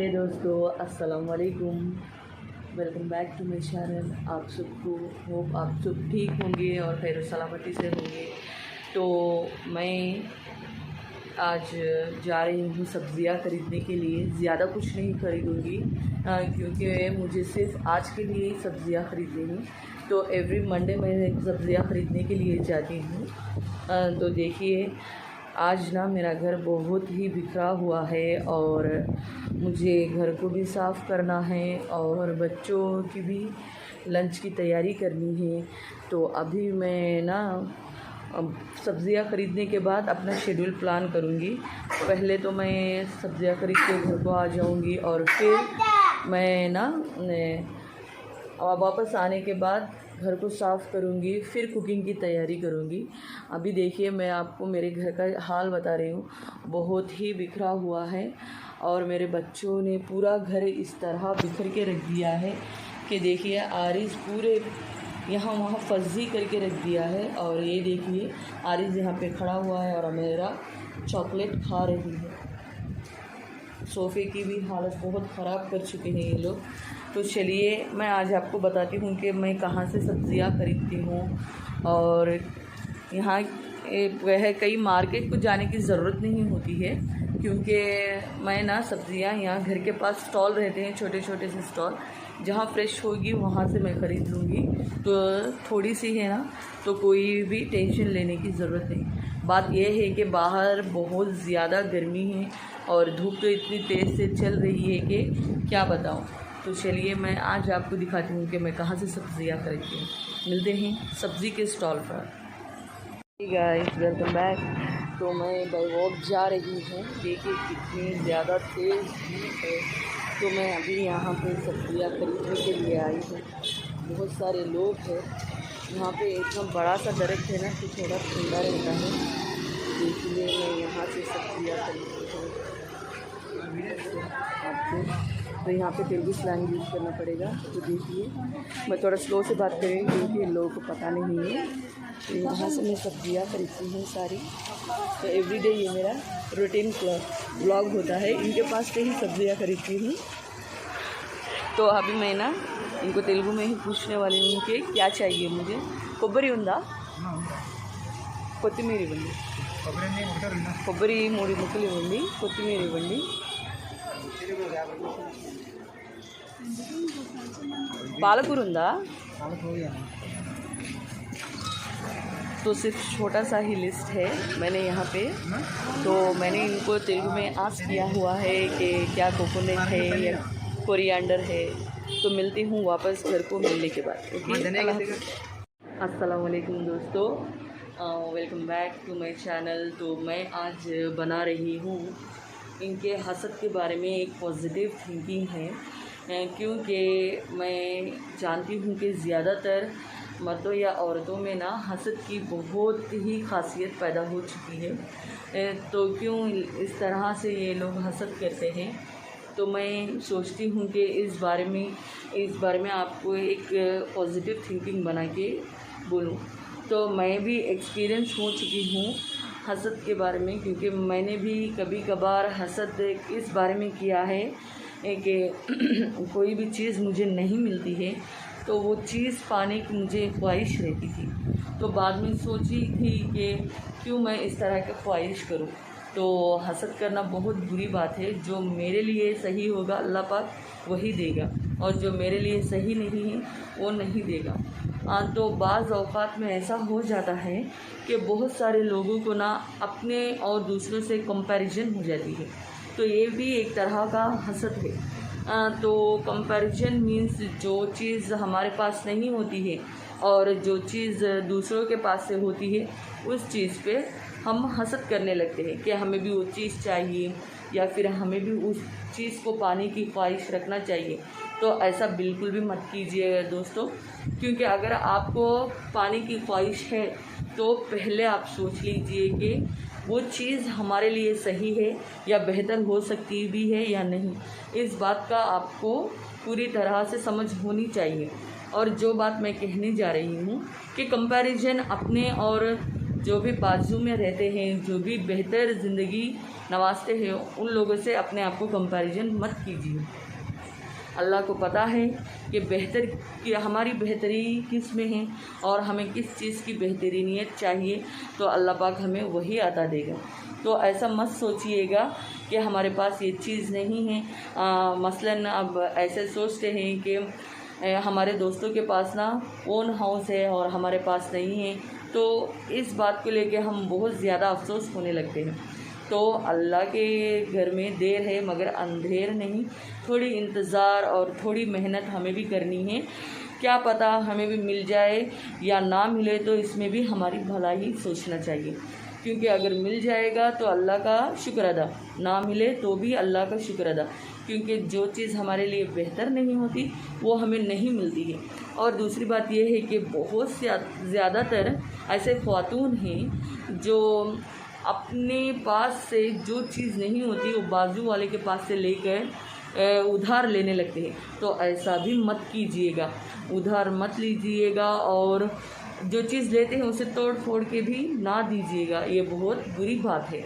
हे दोस्तों, अस्सलाम वालेकुम। Welcome back to my channel. आप सबको होप आप सब ठीक होंगे और खैर सलामती से होंगे। तो मैं आज जा रही हूँ सब्ज़ियाँ ख़रीदने के लिए। ज़्यादा कुछ नहीं ख़रीदूँगी क्योंकि मुझे सिर्फ आज के लिए ही सब्ज़ियाँ ख़रीदनी हैं। तो एवरी मंडे मैं सब्ज़ियाँ ख़रीदने के लिए जाती हूँ। तो देखिए, आज ना मेरा घर बहुत ही बिखरा हुआ है और मुझे घर को भी साफ़ करना है और बच्चों की भी लंच की तैयारी करनी है। तो अभी मैं ना सब्ज़ियाँ ख़रीदने के बाद अपना शेड्यूल प्लान करूँगी। पहले तो मैं सब्ज़ियाँ ख़रीद के घर को आ जाऊँगी और फिर मैं ना वापस आने के बाद घर को साफ़ करूँगी, फिर कुकिंग की तैयारी करूँगी। अभी देखिए, मैं आपको मेरे घर का हाल बता रही हूँ। बहुत ही बिखरा हुआ है और मेरे बच्चों ने पूरा घर इस तरह बिखर के रख दिया है कि देखिए, आरिज़ पूरे यहाँ वहाँ फर्जी करके रख दिया है। और ये देखिए, आरिज़ यहाँ पे खड़ा हुआ है और मेरा चॉकलेट खा रही है। सोफ़े की भी हालत बहुत ख़राब कर चुके हैं ये लोग। तो चलिए, मैं आज आपको बताती हूँ कि मैं कहाँ से सब्ज़ियाँ ख़रीदती हूँ। और यहाँ वह कई मार्केट को जाने की ज़रूरत नहीं होती है क्योंकि मैं ना सब्ज़ियाँ यहाँ घर के पास स्टॉल रहते हैं, छोटे छोटे से स्टॉल, जहाँ फ्रेश होगी वहाँ से मैं ख़रीद लूँगी। तो थोड़ी सी है ना, तो कोई भी टेंशन लेने की ज़रूरत नहीं। बात यह है कि बाहर बहुत ज़्यादा गर्मी है और धूप तो इतनी तेज़ से चल रही है कि क्या बताऊँ। तो चलिए, मैं आज आपको दिखाती हूँ कि मैं कहाँ से सब्ज़ियाँ खरीदती हूँ। मिलते हैं सब्ज़ी के स्टॉल पर। Guys, welcome back. तो मैं बाय वॉक जा रही हूँ। देखिए कितनी ज़्यादा तेज़ धूप है। तो मैं अभी यहाँ पे सब्ज़ियाँ खरीदने के लिए आई हूँ। बहुत सारे लोग हैं यहाँ पे। इतना बड़ा सा दरख्त है ना कि थोड़ा ठंडा रहता है, इसलिए मैं यहाँ से सब्ज़ियाँ खरीदती हूँ। आपको तो यहाँ पे तेलुगु स्लैंग यूज़ करना पड़ेगा। तो देखिए, मैं थोड़ा स्लो से बात करेंगी क्योंकि इन लोगों को पता नहीं है। तो यहाँ से मैं सब्ज़ियाँ खरीदती हूँ सारी। तो एवरीडे ये मेरा रूटीन ब्लॉग होता है। इनके पास से ही सब्ज़ियाँ खरीदती हूँ। तो अभी मैं ना इनको तेलुगु में ही पूछने वाली हूँ कि क्या चाहिए मुझे। కొబ్బరి ఉందా? కొత్తిమీర ఇవ్వండి. కొబ్బరి 3 ముక్కలు ఇవ్వండి. కొత్తిమీర ఇవ్వండి. పాలకూర ఉందా? तो सिर्फ छोटा सा ही लिस्ट है मैंने यहाँ पे। तो मैंने इनको तेलुगु में आस्क किया हुआ है कि क्या कोकोनट है या कोरिएंडर है। तो मिलती हूँ वापस घर को मिलने के बाद। ओके, अस्सलाम वालेकुम दोस्तों, welcome back to my channel. तो मैं आज बना रही हूँ इनके हसद के बारे में एक पॉजिटिव थिंकिंग है क्योंकि मैं जानती हूँ कि ज़्यादातर मर्दों या औरतों में ना हसद की बहुत ही खासियत पैदा हो चुकी है। तो क्यों इस तरह से ये लोग हसद करते हैं। तो मैं सोचती हूँ कि इस बारे में आपको एक पॉजिटिव थिंकिंग बना के बोलूँ। तो मैं भी एक्सपीरियंस हो चुकी हूँ हसद के बारे में, क्योंकि मैंने भी कभी कभार हसद इस बारे में किया है कि कोई भी चीज़ मुझे नहीं मिलती है तो वो चीज़ पाने की मुझे ख्वाहिश रहती थी। तो बाद में सोची थी कि क्यों मैं इस तरह की ख्वाहिश करूं। तो हसद करना बहुत बुरी बात है। जो मेरे लिए सही होगा अल्लाह पाक वही देगा और जो मेरे लिए सही नहीं है वो नहीं देगा। तो बाज़ औक़ात में ऐसा हो जाता है कि बहुत सारे लोगों को ना अपने और दूसरों से कंपैरिजन हो जाती है। तो ये भी एक तरह का हसद है। तो कंपैरिजन मीन्स जो चीज़ हमारे पास नहीं होती है और जो चीज़ दूसरों के पास से होती है उस चीज़ पे हम हसद करने लगते हैं कि हमें भी वो चीज़ चाहिए या फिर हमें भी उस चीज़ को पाने की ख्वाहिश रखना चाहिए। तो ऐसा बिल्कुल भी मत कीजिए दोस्तों, क्योंकि अगर आपको पाने की ख्वाहिश है तो पहले आप सोच लीजिए कि वो चीज़ हमारे लिए सही है या बेहतर हो सकती भी है या नहीं। इस बात का आपको पूरी तरह से समझ होनी चाहिए। और जो बात मैं कहने जा रही हूँ कि कंपैरिजन अपने और जो भी बाजू में रहते हैं, जो भी बेहतर ज़िंदगी नवाजते हैं, उन लोगों से अपने आप को कंपैरिजन मत कीजिए। अल्लाह को पता है कि हमारी बेहतरी किस में है और हमें किस चीज़ की बेहतरीनियत चाहिए, तो अल्लाह पाक हमें वही अता देगा। तो ऐसा मत सोचिएगा कि हमारे पास ये चीज़ नहीं है। मसलन अब ऐसे सोचते हैं कि हमारे दोस्तों के पास ना ओन हाउस है और हमारे पास नहीं है, तो इस बात को लेके हम बहुत ज़्यादा अफसोस होने लगते हैं। तो अल्लाह के घर में देर है मगर अंधेर नहीं। थोड़ी इंतज़ार और थोड़ी मेहनत हमें भी करनी है। क्या पता हमें भी मिल जाए या ना मिले, तो इसमें भी हमारी भलाई सोचना चाहिए, क्योंकि अगर मिल जाएगा तो अल्लाह का शुक्र अदा, ना मिले तो भी अल्लाह का शुक्र अदा, क्योंकि जो चीज़ हमारे लिए बेहतर नहीं होती वो हमें नहीं मिलती है। और दूसरी बात यह है कि बहुत से ज़्यादातर ऐसे ख़वातून हैं जो अपने पास से जो चीज़ नहीं होती वो बाजू वाले के पास से लेकर उधार लेने लगते हैं। तो ऐसा भी मत कीजिएगा, उधार मत लीजिएगा और जो चीज़ लेते हैं उसे तोड़ फोड़ के भी ना दीजिएगा, ये बहुत बुरी बात है।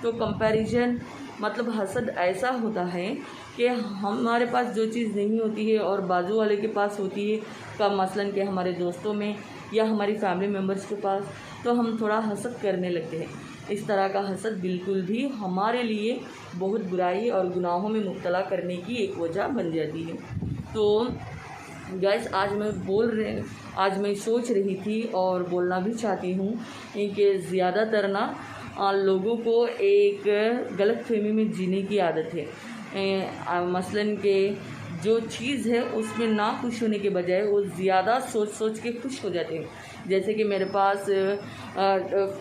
तो कंपैरिजन मतलब हसद ऐसा होता है कि हमारे पास जो चीज़ नहीं होती है और बाजू वाले के पास होती है, का मसलन कि हमारे दोस्तों में या हमारी फैमिली मेम्बर्स के पास, तो हम थोड़ा हसद करने लगते हैं। इस तरह का हसद बिल्कुल भी हमारे लिए बहुत बुराई और गुनाहों में मुब्तला करने की एक वजह बन जाती है। तो गाइस आज मैं सोच रही थी और बोलना भी चाहती हूँ कि ज़्यादातर ना लोगों को एक गलतफहमी में जीने की आदत है। मसलन के जो चीज़ है उसमें ना खुश होने के बजाय वो ज़्यादा सोच के खुश हो जाते हैं। जैसे कि मेरे पास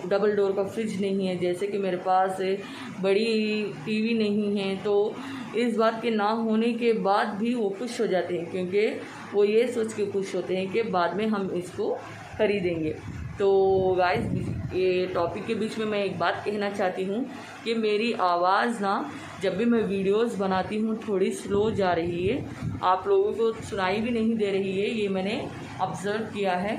डबल डोर का फ्रिज नहीं है, जैसे कि मेरे पास बड़ी टीवी नहीं है, तो इस बात के ना होने के बाद भी वो खुश हो जाते हैं, क्योंकि वो ये सोच के खुश होते हैं कि बाद में हम इसको खरीदेंगे। तो गाइस, ये टॉपिक के बीच में मैं एक बात कहना चाहती हूँ कि मेरी आवाज़ ना जब भी मैं वीडियोस बनाती हूँ थोड़ी स्लो जा रही है, आप लोगों को सुनाई भी नहीं दे रही है, ये मैंने ऑब्ज़र्व किया है।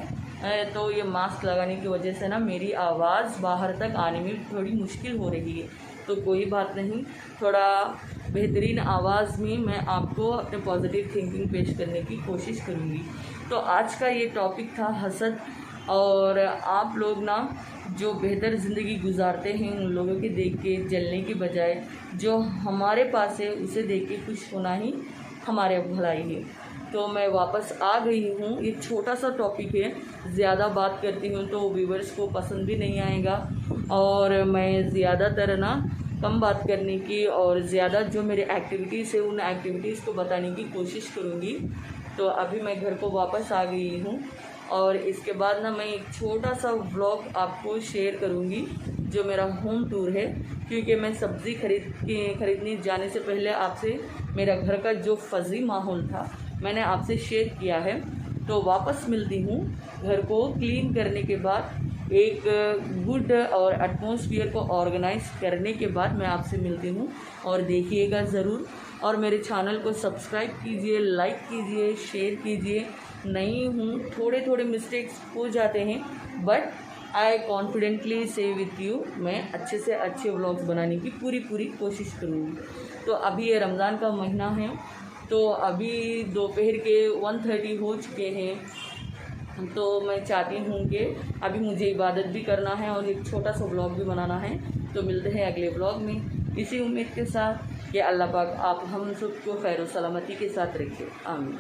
तो ये मास्क लगाने की वजह से ना मेरी आवाज़ बाहर तक आने में थोड़ी मुश्किल हो रही है। तो कोई बात नहीं, थोड़ा बेहतरीन आवाज़ में मैं आपको अपने पॉजिटिव थिंकिंग पेश करने की कोशिश करूँगी। तो आज का ये टॉपिक था हसद। और आप लोग ना जो बेहतर ज़िंदगी गुजारते हैं उन लोगों के देख के जलने के बजाय जो हमारे पास है उसे देख के खुश होना ही हमारे भलाई है। तो मैं वापस आ गई हूँ। ये छोटा सा टॉपिक है, ज़्यादा बात करती हूँ तो व्यूवर्स को पसंद भी नहीं आएगा, और मैं ज़्यादातर ना कम बात करने की और ज़्यादा जो मेरे एक्टिविटीज़ है उन एक्टिविटीज़ को बताने की कोशिश करूँगी। तो अभी मैं घर को वापस आ गई हूँ और इसके बाद ना मैं एक छोटा सा व्लॉग आपको शेयर करूँगी जो मेरा होम टूर है, क्योंकि मैं सब्ज़ी खरीदने जाने से पहले आपसे मेरा घर का जो फजी माहौल था मैंने आपसे शेयर किया है। तो वापस मिलती हूँ घर को क्लीन करने के बाद, एक गुड और एटमॉस्फेयर को ऑर्गेनाइज करने के बाद मैं आपसे मिलती हूँ। और देखिएगा ज़रूर, और मेरे चैनल को सब्सक्राइब कीजिए, लाइक कीजिए, शेयर कीजिए। नई हूँ, थोड़े थोड़े मिस्टेक्स हो जाते हैं, बट आई कॉन्फिडेंटली से विथ यू मैं अच्छे से अच्छे व्लॉग्स बनाने की पूरी कोशिश करूँगी। तो अभी ये रमज़ान का महीना है, तो अभी दोपहर के 1:30 हो चुके हैं। तो मैं चाहती हूँ कि अभी मुझे इबादत भी करना है और एक छोटा सा व्लॉग भी बनाना है। तो मिलते हैं अगले व्लॉग में, इसी उम्मीद के साथ कि अल्लाह पाक आप हम सबको खैर सलामती के साथ रखे। आमीन।